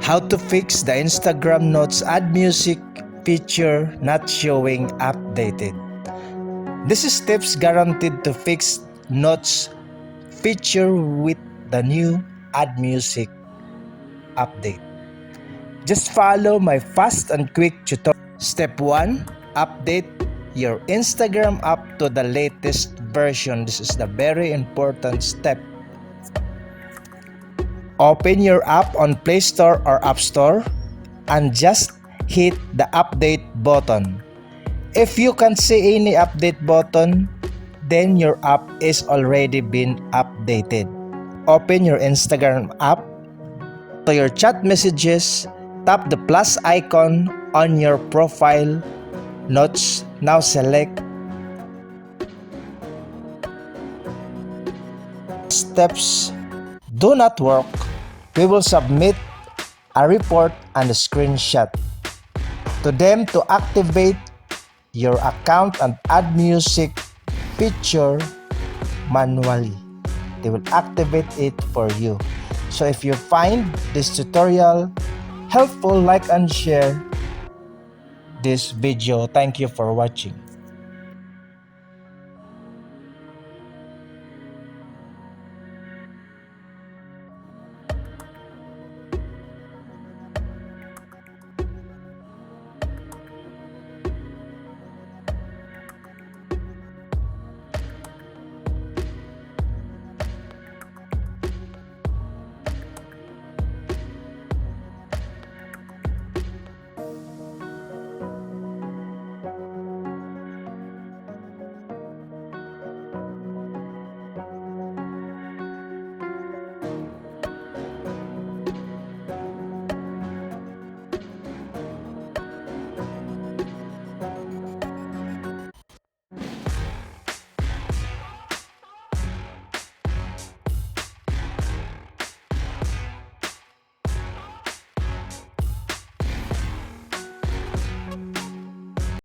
How to fix the Instagram Notes Add Music feature not showing updated. This is tips guaranteed to fix Notes feature with the new Add Music update. Just follow my fast and quick tutorial. Step 1. Update your Instagram app to the latest version. This is the very important step. Open your app on Play Store or App Store and just hit the update button. If you can't see any update button, then your app is already been updated. Open your Instagram app. To your chat messages, tap the plus icon on your profile notes. Now select steps do not work. We will submit a report and a screenshot to them to activate your account and add music feature manually. They will activate it for you. So if you find this tutorial helpful, like and share this video. Thank you for watching.